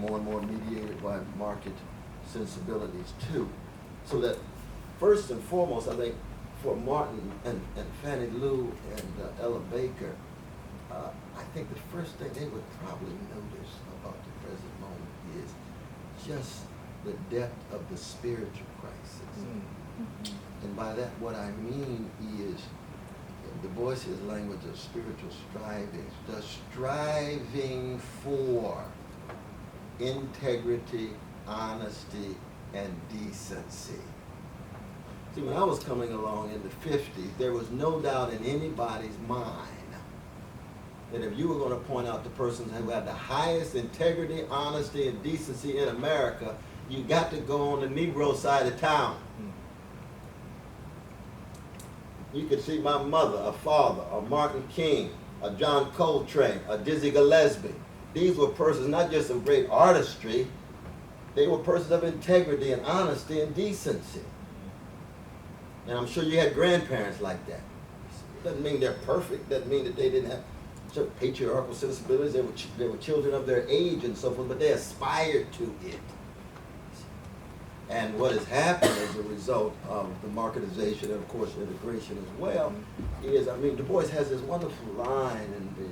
more and more mediated by market sensibilities too. So that first and foremost, I think for Martin and Fannie Lou and Ella Baker, I think the first thing they would probably notice about the present moment is just the depth of the spiritual crisis. Mm-hmm. And by that, what I mean is Du Bois' language of spiritual striving, the striving for integrity, honesty, and decency. See, when I was coming along in the 50s, there was no doubt in anybody's mind that if you were going to point out the persons who had the highest integrity, honesty, and decency in America, you got to go on the Negro side of town. You could see my mother, a father, a Martin King, a John Coltrane, a Dizzy Gillespie. These were persons not just of great artistry, they were persons of integrity and honesty and decency. And I'm sure you had grandparents like that. Doesn't mean they're perfect, doesn't mean that they didn't have certain patriarchal sensibilities, they were children of their age and so forth, but they aspired to it. And what has happened as a result of the marketization and, of course, integration as well is, Du Bois has this wonderful line in the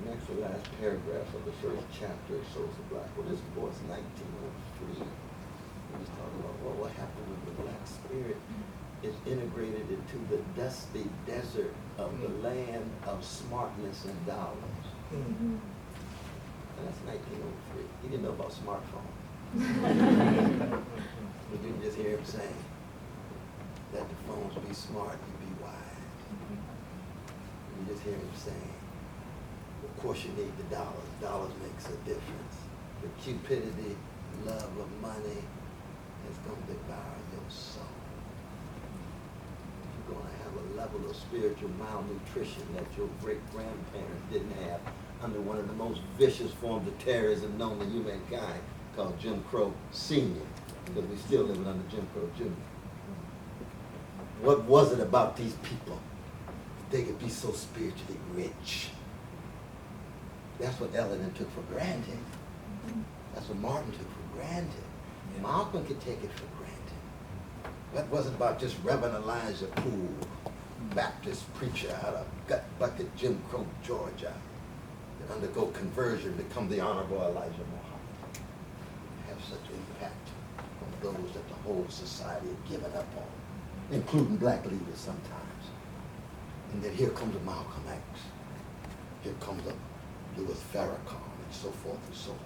next to last paragraph of the first chapter of Souls of Black. Well, this Du Bois, 1903. He was talking about what happened with the black spirit is integrated into the dusty desert of the land of smartness and dollars. Mm-hmm. And that's 1903. He didn't know about smartphones. But you can just hear him saying that the phones be smart and be wise. You just hear him saying, of course you need the dollars. Dollars makes a difference. The cupidity, love of money is going to devour your soul. You're going to have a level of spiritual malnutrition that your great-grandparents didn't have under one of the most vicious forms of terrorism known to humankind, called Jim Crow Senior, because we still living under Jim Crow Junior. What was it about these people? They could be so spiritually rich. That's what Ellen took for granted. That's what Martin took for granted. Yeah. Malcolm could take it for granted. What was it about just Reverend Elijah Poole, Baptist preacher out of gut bucket Jim Crow, Georgia, that undergo conversion, become the Honorable Elijah Muhammad? Such impact on those that the whole society had given up on, including black leaders sometimes. And then here comes a Malcolm X. Here comes a Louis Farrakhan and so forth and so on.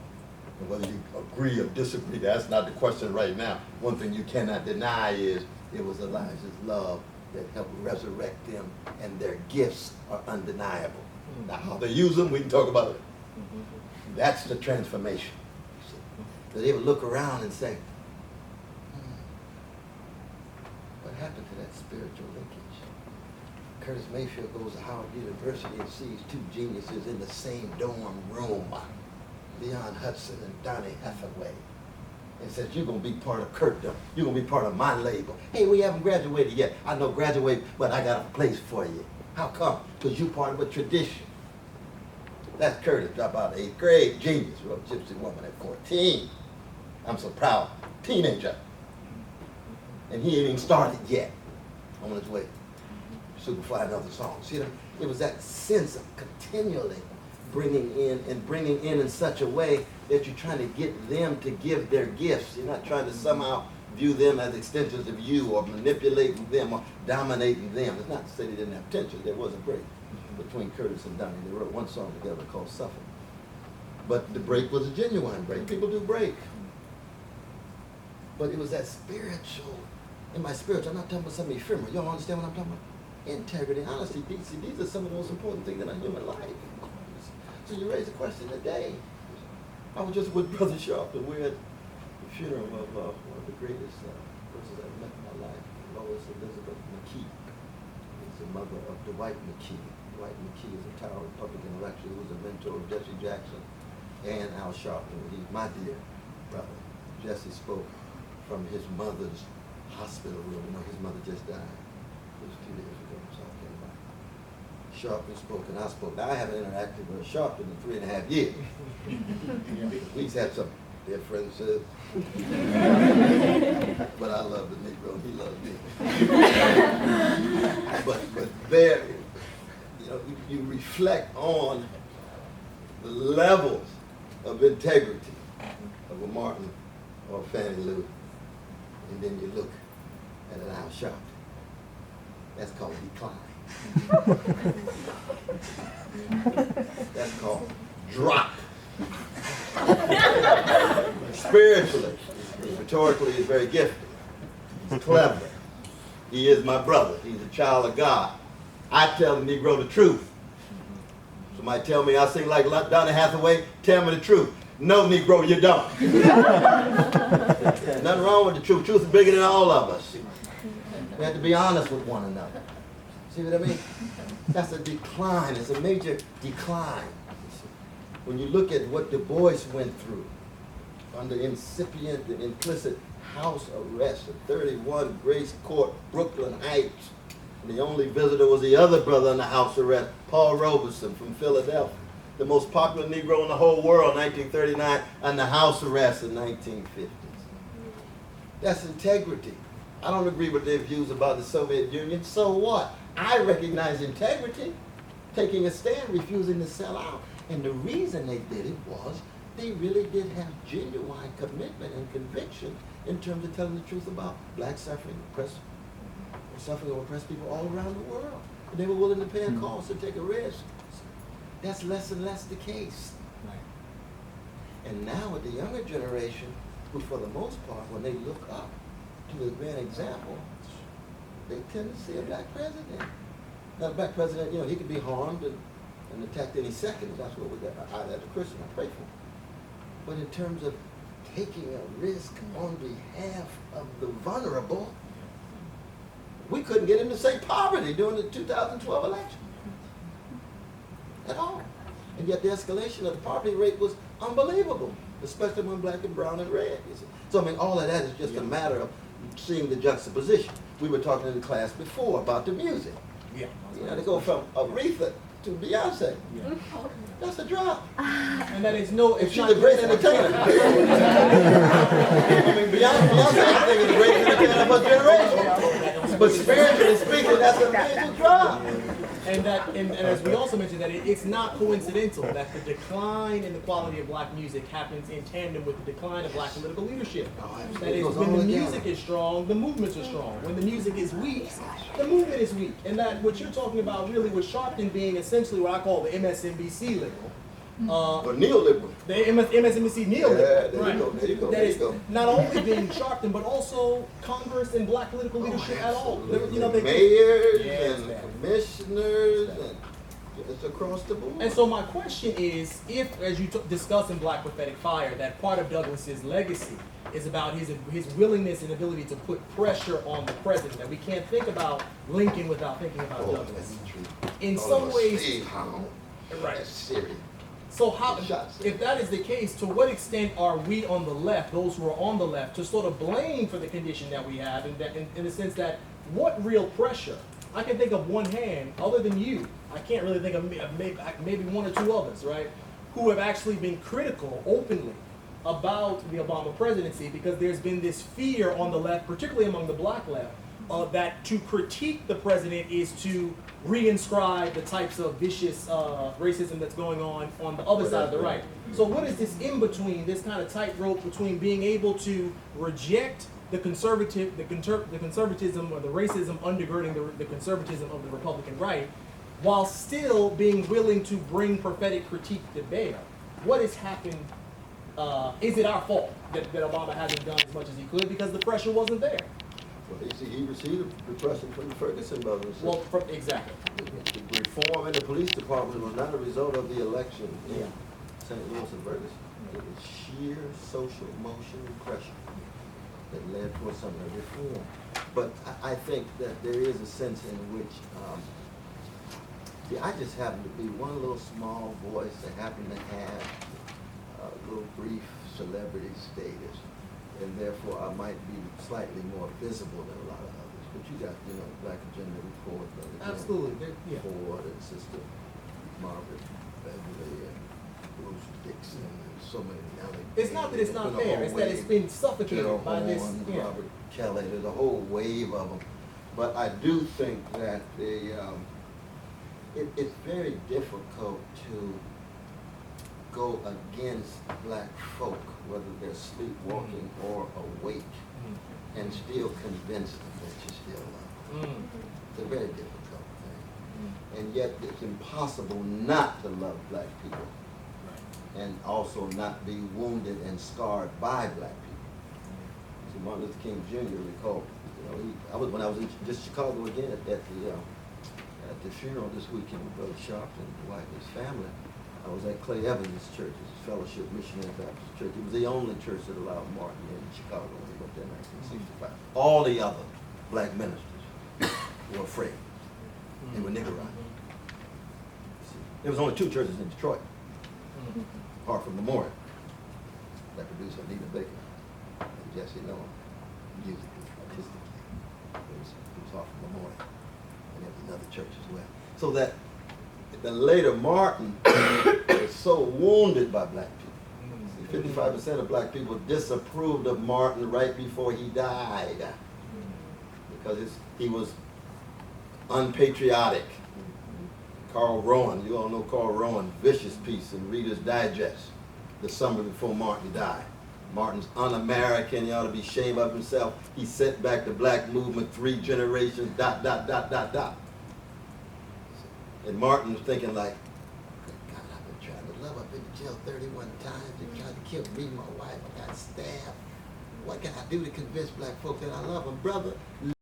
And whether you agree or disagree, that's not the question right now. One thing you cannot deny is it was Elijah's love that helped resurrect them, and their gifts are undeniable. Now how they use them, we can talk about it. That's the transformation. That they would look around and say, what happened to that spiritual linkage? Curtis Mayfield goes to Howard University and sees two geniuses in the same dorm room, Leon Hudson and Donny Hathaway, and says, you're going to be part of Kirkdom. You're going to be part of my label. Hey, we haven't graduated yet. I know graduate, but I got a place for you. How come? Because you're part of a tradition. That's Curtis, dropped out of 8th grade, genius, wrote Gypsy Woman at 14. I'm so proud, teenager. And he ain't even started yet, on his way. Superfly another song. See, it was that sense of continually bringing in such a way that you're trying to get them to give their gifts. You're not trying to somehow view them as extensions of you or manipulating them or dominating them. It's not to say they didn't have potential. There was a break between Curtis and Donnie. They wrote one song together called Suffer. But the break was a genuine break. People do break. But it was that spiritual, in my spiritual, I'm not talking about something ephemeral. Y'all understand what I'm talking about? Integrity, honesty, decency. These are some of the most important things in our human life. So you raise a question today. I was just with Brother Sharp, and we're at the funeral of one of the greatest persons I've met in my life, Lois Elizabeth McKee. She's the mother of Dwight McKee. Dwight McKee is a Tower Republican intellectual who was a mentor of Jesse Jackson and Al Sharpton. He's my dear brother. Jesse spoke from his mother's hospital room. You know, his mother just died. It was 2 days ago in South Carolina. Sharpton spoke and I spoke. Now I haven't interacted with Sharpton in 3.5 years. He's had some differences. But I love the Negro and he loves me. but there, you know, you reflect on the levels of integrity of a Martin or a Fannie Lou, and then you look at an Al Sharpton. That's called decline. That's called drop. Spiritually, rhetorically, he's very gifted. He's clever. He is my brother. He's a child of God. I tell the Negro the truth. Somebody tell me I sing like Donny Hathaway, tell me the truth. No, Negro, you don't. Nothing wrong with the truth. Truth is bigger than all of us. We have to be honest with one another. See what I mean? That's a decline. It's a major decline. When you look at what Du Bois went through under incipient and implicit house arrest at 31 Grace Court, Brooklyn Heights, and the only visitor was the other brother under house arrest, Paul Robeson from Philadelphia, the most popular Negro in the whole world, 1939, under house arrest in 1950s. That's integrity. I don't agree with their views about the Soviet Union. So what? I recognize integrity, taking a stand, refusing to sell out. And the reason they did it was they really did have genuine commitment and conviction in terms of telling the truth about black suffering, suffering of oppressed people all around the world. And they were willing to pay a cost and take a risk. That's less and less the case. Right. And now with the younger generation, who for the most part, when they look up to the grand example, they tend to see a black president. Now, a black president, you know, he could be harmed and attacked any second. That's what we got. I, as a Christian, I pray for. But in terms of taking a risk on behalf of the vulnerable, we couldn't get him to say poverty during the 2012 election. At all. And yet the escalation of the poverty rate was unbelievable, especially when black and brown and red. You see. So I mean, all of that is just a matter of seeing the juxtaposition. We were talking in the class before about the music. Yeah. You know, they go from Aretha to Beyonce. Yeah. That's a drop. And that is no. If she's a great entertainer. I mean, Beyonce, I think, is the greatest entertainer of our generation. But spiritually speaking, that's a major drop. And as we also mentioned, that it's not coincidental that the decline in the quality of black music happens in tandem with the decline of black political leadership. That is, when the music is strong, the movements are strong. When the music is weak, the movement is weak. And that what you're talking about really with Sharpton being essentially what I call the MSNBC liberal. Or neoliberal. The MSNBC neoliberal. Yeah, there you go. That is not only being Sharpton, but also Congress and black political leadership at all. You know, mayors and commissioners, and it's across the board. And so my question is, if, as you discuss in Black Prophetic Fire, that part of Douglas's legacy is about his willingness and ability to put pressure on the president, that we can't think about Lincoln without thinking about Douglas. In some ways, right. That's serious. So how, if that is the case, to what extent are we on the left, those who are on the left, to sort of blame for the condition that we have, in the sense that what real pressure? I can think of one hand, other than you, I can't really think of maybe one or two others, right, who have actually been critical openly about the Obama presidency, because there's been this fear on the left, particularly among the black left, that to critique the president is to reinscribe the types of vicious racism that's going on the other side of the right. So what is this in between, this kind of tightrope between being able to reject the conservatism or the racism undergirding the conservatism of the Republican right, while still being willing to bring prophetic critique to bear? What has happened? Is it our fault that Obama hasn't done as much as he could because the pressure wasn't there? Well, he received the pressure from the Ferguson brothers. Well, exactly. The reform in the police department was not a result of the election in St. Louis and Ferguson. It was sheer social motion and pressure that led to some of the reform. But I think that there is a sense in which, I just happen to be one little small voice that happened to have a little brief celebrity status. And therefore I might be slightly more visible than a lot of others. But you got, you know, Black Agenda Report, Brother Jim Absolutely, yeah. Ford and Sister Margaret Beverly and Bruce Dixon and so many. It's not that it's not fair, it's that it's been suffocated by this, yeah. Robert Kelly, there's a whole wave of them. But I do think that it's very difficult to go against black folk, whether they're sleepwalking or awake, and still convince them that you still love them. It's a very difficult thing. And yet it's impossible not to love black people and also not be wounded and scarred by black people. So Martin Luther King Jr. recalled, you know, when I was in just Chicago again at the funeral this weekend with Brother Sharpton and Dwight and his family. I was at Clay Evans' church, his Fellowship Missionary Baptist Church. It was the only church that allowed Martin in Chicago when he went there in 1965. All the other black ministers were afraid. They were niggerized. There was only 2 churches in Detroit, apart from Memorial, that produced Anita Baker and Jesse Noah, musically, artistically. It was off from Memorial. And there was another church as well. So that the later Martin was so wounded by black people. 55% of black people disapproved of Martin right before he died because he was unpatriotic. Carl Rowan, you all know Carl Rowan, vicious piece in Reader's Digest the summer before Martin died. Martin's un-American, he ought to be ashamed of himself. He sent back the black movement 3 generations, ... And Martin was thinking like, God, I've been trying to love. I've been to jail 31 times. They tried to kill me, my wife. I got stabbed. What can I do to convince black folk that I love them? Brother,